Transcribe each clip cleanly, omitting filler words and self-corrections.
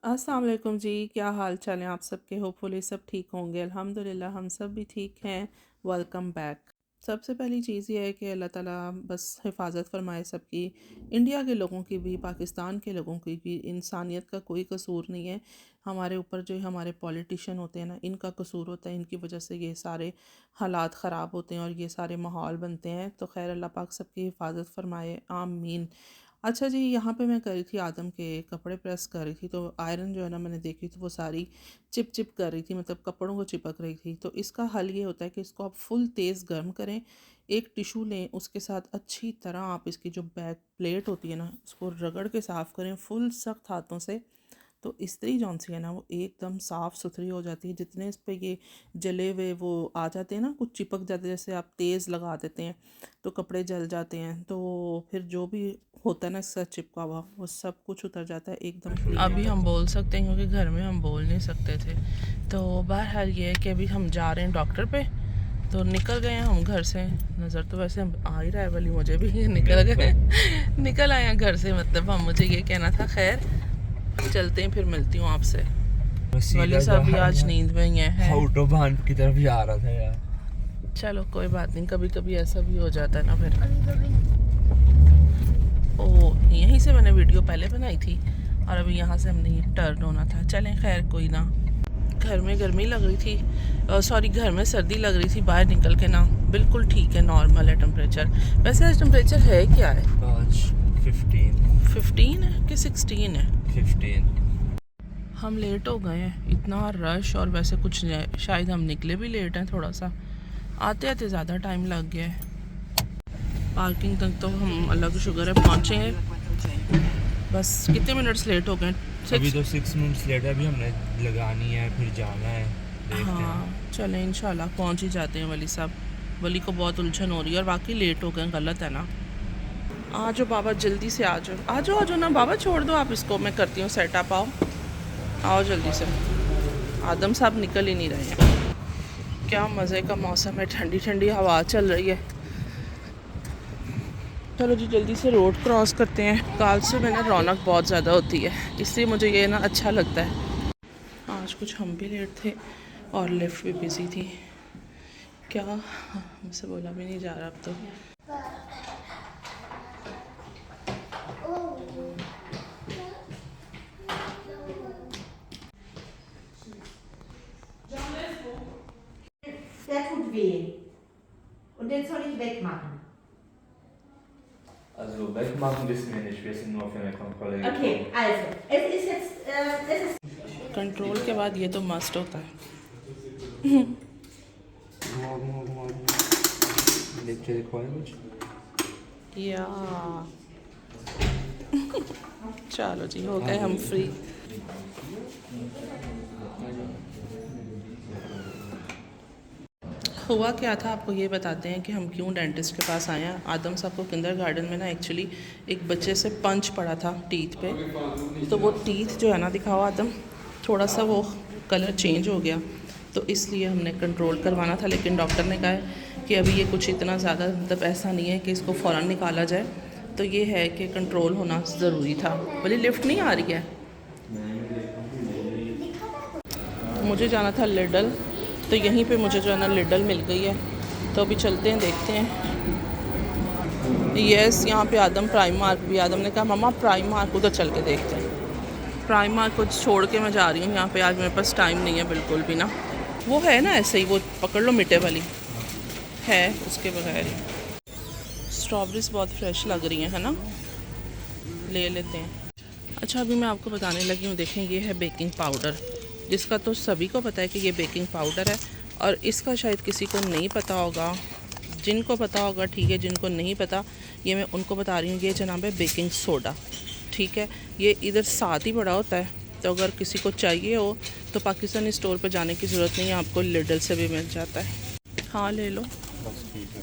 अस्सलाम वालेकुम जी, क्या हाल चाल है आप सबके। होपफुली सब ठीक होंगे। अल्हम्दुलिल्लाह हम सब भी ठीक हैं। Welcome back. सबसे पहली चीज़ ये है कि अल्लाह ताला बस हिफाजत फरमाए सबकी, इंडिया के लोगों की भी, पाकिस्तान के लोगों की भी। इंसानियत का कोई कसूर नहीं है। हमारे ऊपर जो हमारे पॉलिटिशियन होते हैं ना, इनका कसूर होता है। इनकी वजह से ये सारे हालात ख़राब होते हैं और ये सारे माहौल बनते हैं। तो खैर अल्लाह पाक सबकी हिफाजत फरमाए, आमीन। अच्छा जी, यहाँ पे मैं कर रही थी आदम के कपड़े प्रेस कर रही थी, तो आयरन जो है ना मैंने देखी तो वो सारी चिप चिप कर रही थी, मतलब कपड़ों को चिपक रही थी। तो इसका हल ये होता है कि इसको आप फुल तेज़ गर्म करें, एक टिशू लें, उसके साथ अच्छी तरह आप इसकी जो बैक प्लेट होती है ना, उसको रगड़ के साफ़ करें फुल सख्त हाथों से। तो इस्त्री जौन सी है ना वो एकदम साफ़ सुथरी हो जाती है। जितने इस पे ये जले हुए वो आ जाते हैं ना, कुछ चिपक जाते हैं, जैसे आप तेज़ लगा देते हैं तो कपड़े जल जाते हैं, तो फिर जो भी होता है ना इसका चिपका हुआ वो सब कुछ उतर जाता है, एकदम क्लीन अभी हम बोल सकते हैं क्योंकि घर में हम बोल नहीं सकते थे। तो बहरहाल ये है कि अभी हम जा रहे हैं डॉक्टर पे, तो निकल गए हैं हम घर से। नज़र तो वैसे आ ही रहा है, वाली मुझे भी निकल गए निकल आए हैं घर से, मतलब हम मुझे ये कहना था। खैर चलते हैं, फिर मिलती हूँ आपसे। वली साहब भी आज नींद में ही है। ऑटोबान की तरफ जा रहा था यार। चलो कोई बात नहीं, कभी कभी ऐसा भी हो जाता है ना। फिर ओ, यहीं से मैंने वीडियो पहले बनाई थी और अभी यहाँ से हमने टर्न होना था। चलें खैर कोई ना। घर में गर्मी लग रही थी, सॉरी घर में सर्दी लग रही थी, बाहर निकल के ना बिल्कुल ठीक है, नॉर्मल है टेम्परेचर। वैसे आज टेम्परेचर है क्या है? आज 15 है कि 16 है? 15। हम लेट हो गए हैं, इतना रश, और वैसे कुछ शायद हम निकले भी लेट हैं थोड़ा सा, आते आते ज़्यादा टाइम लग गया है। पार्किंग तक तो हम अलग शुगर है पहुँचे हैं, बस कितने मिनट्स लेट हो गए? अभी तो 6 मिनट्स लेट है, अभी हमने लगानी है, फिर जाना है, देखते हैं। हाँ चलें, इंशाल्लाह पहुँच ही जाते हैं। वली साहब, वली को बहुत उलझन हो रही है और बाकी लेट हो गए, गलत है ना। आ जाओ बाबा, जल्दी से आ जाओ, आ जाओ, आ जाओ ना बाबा, छोड़ दो आप इसको, मैं करती हूँ सेटअप। आओ जल्दी से। आदम साहब निकल ही नहीं रहे हैं। क्या मज़े का मौसम है, ठंडी ठंडी हवा चल रही है। चलो जी जल्दी से रोड क्रॉस करते हैं। काल से मैंने रौनक बहुत ज़्यादा होती है, इसलिए मुझे ये ना अच्छा लगता है। आज कुछ हम भी लेट थे और लिफ्ट भी बिजी थी। क्या मुझसे बोला भी नहीं जा रहा अब तो। Der tut weh. Und den soll ich wegmachen. Also wegmachen wissen wir nicht, wir sind nur für eine Kontrolle gekommen. Okay, also, es ist jetzt, es ist... control के बाद ये तो मस्ट होता है। या चलो जी, हो गए हम फ्री। हुआ क्या था आपको ये बताते हैं कि हम क्यों डेंटिस्ट के पास आए हैं। आदम साहब को किंडर गार्डन में ना एक्चुअली एक बच्चे से पंच पड़ा था टीथ पे, तो वो टीथ जो है ना, दिखाओ आदम, थोड़ा सा वो कलर चेंज हो गया, तो इसलिए हमने कंट्रोल करवाना था। लेकिन डॉक्टर ने कहा है कि अभी ये कुछ इतना ज़्यादा, मतलब ऐसा नहीं है कि इसको फ़ौरन निकाला जाए, तो ये है कि कंट्रोल होना ज़रूरी था। बोली लिफ्ट नहीं आ रही है, मुझे जाना था लिडल, तो यहीं पे मुझे जो है ना लिडल मिल गई है, तो अभी चलते हैं, देखते हैं। यस, यहाँ पे आदम प्राइम मार्क भी, आदम ने कहा मम्मा प्राइम मार्क, उधर चल के देखते हैं। प्राइम मार्क को छोड़ के मैं जा रही हूँ यहाँ पे, आज मेरे पास टाइम नहीं है बिल्कुल भी ना। वो है ना ऐसे ही, वो पकड़ लो मिट्टे वाली है, उसके बगैर ही। स्ट्रॉबेरीज बहुत फ्रेश लग रही हैं, है ना, ले लेते हैं। अच्छा अभी मैं आपको बताने लगी हूँ, देखें ये है बेकिंग पाउडर, जिसका तो सभी को पता है कि ये बेकिंग पाउडर है, और इसका शायद किसी को नहीं पता होगा। जिनको पता होगा ठीक है, जिनको नहीं पता ये मैं उनको बता रही हूँ। ये जनाब है बेकिंग सोडा, ठीक है। ये इधर साथ ही पड़ा होता है, तो अगर किसी को चाहिए हो तो पाकिस्तानी स्टोर पर जाने की ज़रूरत नहीं है, आपको लिडल से भी मिल जाता है। हाँ ले लो।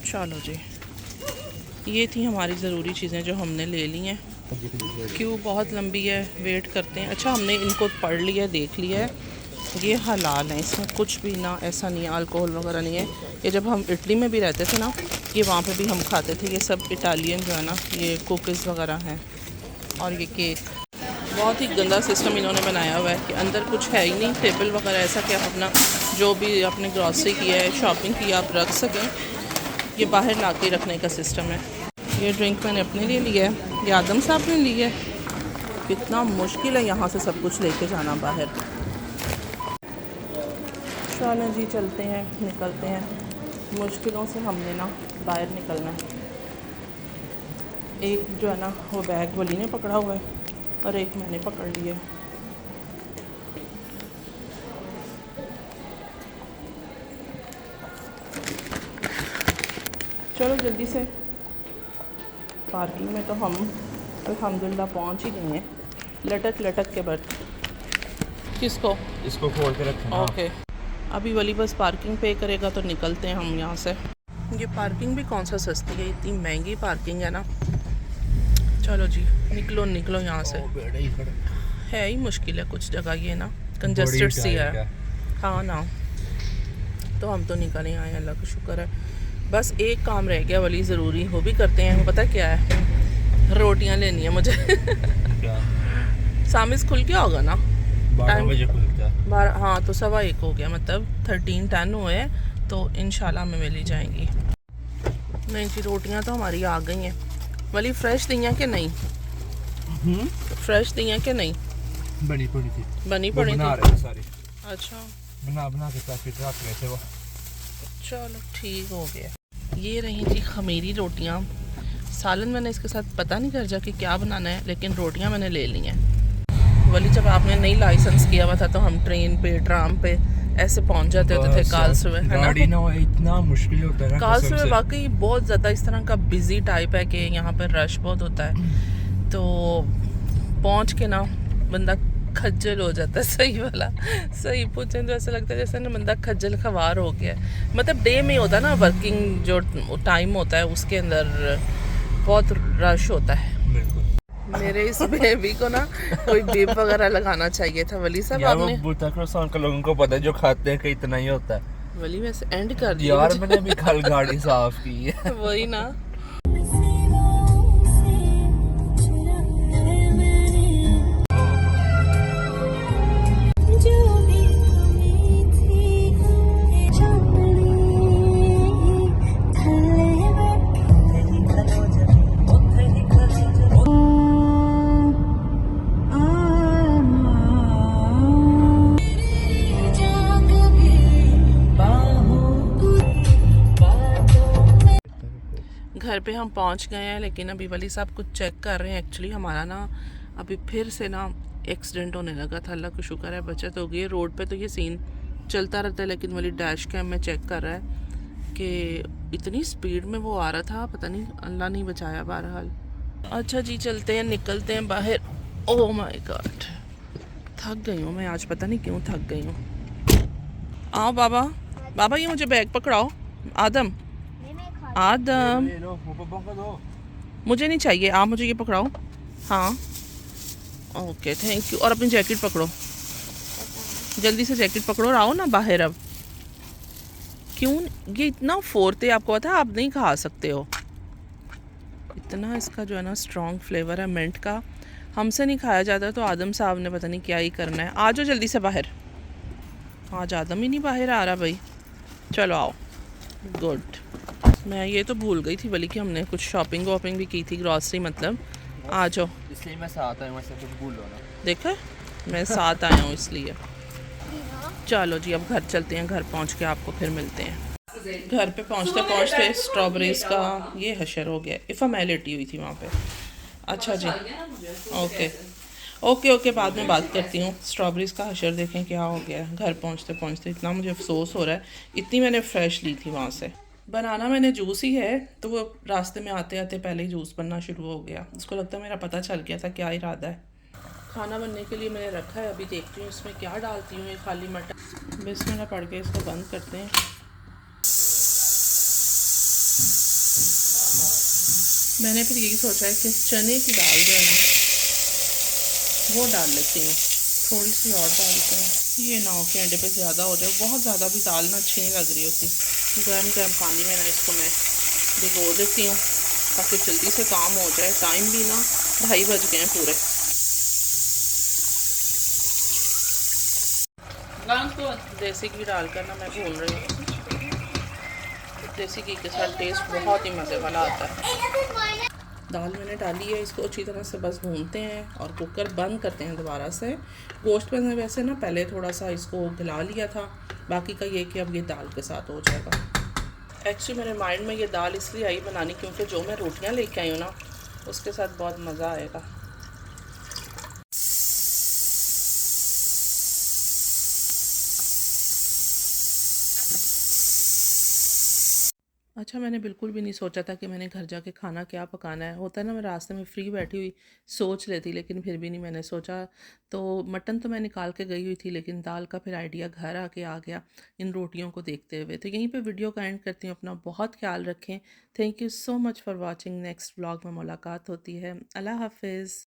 चलो जी, ये थी हमारी ज़रूरी चीज़ें जो हमने ले ली हैं। क्यों बहुत लंबी है, वेट करते हैं। अच्छा हमने इनको पढ़ लिया, देख लिया है, ये हलाल है, इसमें कुछ भी ना ऐसा नहीं है, अल्कोहल वगैरह नहीं है। ये जब हम इटली में भी रहते थे ना, ये वहाँ पे भी हम खाते थे। ये सब इटालियन जो है ना, ये कुकीज़ वगैरह हैं, और ये केक। बहुत ही गंदा सिस्टम इन्होंने बनाया हुआ है कि अंदर कुछ है ही नहीं, टेबल वगैरह, ऐसा कि आप अपना जो भी आपने ग्रॉसरी किया है, शॉपिंग की, आप रख सकें। ये बाहर ला के रखने का सिस्टम है। ये ड्रिंक मैंने अपने लिए लिया है, ये आदम साहब ने लिया है। कितना मुश्किल है यहाँ से सब कुछ लेके जाना बाहर। चलो जी चलते हैं, निकलते हैं। मुश्किलों से हमने ना बाहर निकलना है। एक जो है ना वो बैग वली ने पकड़ा हुआ है और एक मैंने पकड़ लिया है। चलो जल्दी से। पार्किंग में तो हम अल्हम्दुलिल्लाह पहुंच ही गए हैं, लटक लटक के। बट किसको? इसको खोल के रखना। ओके, अभी वली बस पार्किंग पे करेगा तो निकलते हैं हम यहाँ से। ये पार्किंग भी कौन सा सस्ती है, इतनी महंगी पार्किंग है ना। चलो जी निकलो निकलो यहाँ से। है ही मुश्किल है कुछ जगह, ये ना कंजस्टेड सी है। हाँ ना, तो हम तो निकल ही आए, अल्लाह का शुक्र है। बस एक काम रह गया वली, ज़रूरी वो भी करते हैं। वो पता क्या है, रोटियाँ लेनी है मुझे। सामिस खुल गया होगा ना, 12 बजे खुलता है। हाँ तो 1:15 हो गया, मतलब 13:10 हुए, तो इंशाल्लाह हमें मिल ही जाएंगी। नहीं जी, रोटियां तो हमारी आ गई हैं। वाली फ्रेश दी हैं कि नहीं? फ्रेश दी हैं कि नहीं? बनी पड़ी थी। बनी पड़ी बना थी। रहे थे सारी। अच्छा, बना के पैकेट रख रहे थे वो। चलो ठीक हो गया। ये रही जी खमीरी रोटियां। सालन मैंने इसके साथ पता नहीं कर जा कि क्या बनाना है, लेकिन रोटियां मैंने ले ली हैं। वली जब आपने नई लाइसेंस किया हुआ था तो हम ट्रेन पे, ट्राम पे ऐसे पहुंच जाते होते थे कार्लसवे, है गाड़ी ना इतना मुश्किल होता है ना। कार्लसवे वाकई बहुत ज़्यादा इस तरह का बिजी टाइप है कि यहाँ पर रश बहुत होता है, तो पहुँच के ना बंदा खज्जल हो जाता है। सही वाला, सही पूछें तो ऐसा लगता है जैसे ना बंदा खज्जल खवार हो गया। मतलब डे में होता है ना, वर्किंग जो टाइम होता है उसके अंदर बहुत रश होता है। बिल्कुल। मेरे इस बेबी को ना कोई बीप वगैरह लगाना चाहिए था। वली साहब आपने बुता क्रॉसान का लोगों को पता है, जो खाते हैं कि इतना ही होता है। वली वैसे एंड कर दिया यार मैंने भी कल गाड़ी साफ की है। वही ना। घर पे हम पहुंच गए हैं, लेकिन अभी वली साहब कुछ चेक कर रहे हैं। एक्चुअली हमारा ना अभी फिर से ना एक्सीडेंट होने लगा था। अल्लाह का शुक्र है बचत हो गई है। रोड पे तो ये सीन चलता रहता है, लेकिन वली डैश कैम में चेक कर रहा है कि इतनी स्पीड में वो आ रहा था, पता नहीं, अल्लाह नहीं बचाया बहरहाल। अच्छा जी चलते हैं, निकलते हैं बाहर। ओह माय गॉड, थक गई हूँ मैं आज, पता नहीं क्यों थक गई हूँ। आओ बाबा, बाबा ये मुझे बैग पकड़ाओ। आदम, आदम मुझे नहीं चाहिए, आप मुझे ये पकड़ाओ। हाँ ओके थैंक यू। और अपनी जैकेट पकड़ो, जल्दी से जैकेट पकड़ो और आओ ना बाहर। अब क्यों ये इतना फोड़ते, आपको पता है आप नहीं खा सकते हो इतना। इसका जो है ना स्ट्रॉन्ग फ्लेवर है मिंट का, हमसे नहीं खाया जाता, तो आदम साहब ने पता नहीं क्या ही करना है। आ जाओ जल्दी से बाहर। आज आदम ही नहीं बाहर आ रहा भाई। चलो आओ, गुड। मैं ये तो भूल गई थी वली कि हमने कुछ शॉपिंग वॉपिंग भी की थी, ग्रॉसरी मतलब। आ जाओ, इसलिए मैं साथ आया हूं, वैसे तो भूलो ना। देखा मैं साथ आया हूँ इसलिए। चलो जी अब घर चलते हैं, घर पहुँच के आपको फिर मिलते हैं। घर पे पहुँचते पहुँचते स्ट्रॉबेरीज़ का ये हशर हो गया। इफ़ा मैं लेटी हुई थी वहाँ पे। अच्छा जी ओके ओके ओके, बाद में बात करती हूँ। स्ट्रॉबेरीज़ का हशर देखें क्या हो गया। घर पहुँचते पहुँचते इतना मुझे अफसोस हो रहा है, इतनी मैंने फ़्रेश ली थी वहाँ से। बनाना मैंने जूस ही है, तो वो रास्ते में आते आते पहले ही जूस बनना शुरू हो गया। उसको लगता है मेरा पता चल गया था क्या इरादा है। खाना बनने के लिए मैंने रखा है, अभी देखती हूँ इसमें क्या डालती हूँ। ये खाली मटर, बिस्मिल्लाह पढ़ के इसको बंद करते हैं। मैंने फिर यही सोचा है कि चने की दाल जो है ना वो डाल लेती हूँ, थोड़ी सी और डालते हैं। ये ना हो कि अंडे पे ज़्यादा हो जाए, बहुत ज़्यादा भी दाल ना अच्छी नहीं लग रही होती। गर्म गर्म पानी में ना इसको मैं भिगो देती हूँ ताकि जल्दी से काम हो जाए। टाइम भी ना 2:30 बज गए हैं पूरे। गांस को देसी घी डालकर ना मैं भून रही हूँ। देसी घी के साथ टेस्ट बहुत ही मज़े वाला आता है। दाल मैंने डाली है, इसको अच्छी तरह से बस भूनते हैं और कुकर बंद करते हैं दोबारा से। गोश्त मैंने वैसे ना पहले थोड़ा सा इसको गला लिया था, बाकी का ये कि अब ये दाल के साथ हो जाएगा। एक्चुअली मेरे माइंड में ये दाल इसलिए आई बनानी क्योंकि जो मैं रोटियां लेके आई हूँ ना उसके साथ बहुत मज़ा आएगा। अच्छा, मैंने बिल्कुल भी नहीं सोचा था कि मैंने घर जाके खाना क्या पकाना है। होता है ना, मैं रास्ते में फ्री बैठी हुई सोच लेती, लेकिन फिर भी नहीं मैंने सोचा। तो मटन तो मैं निकाल के गई हुई थी, लेकिन दाल का फिर आइडिया घर आके आ गया इन रोटियों को देखते हुए। तो यहीं पे वीडियो का एंड करती हूँ। अपना बहुत ख्याल रखें। Thank you so much for watching. Next vlog में मुलाकात होती है। अल्लाह हाफिज़।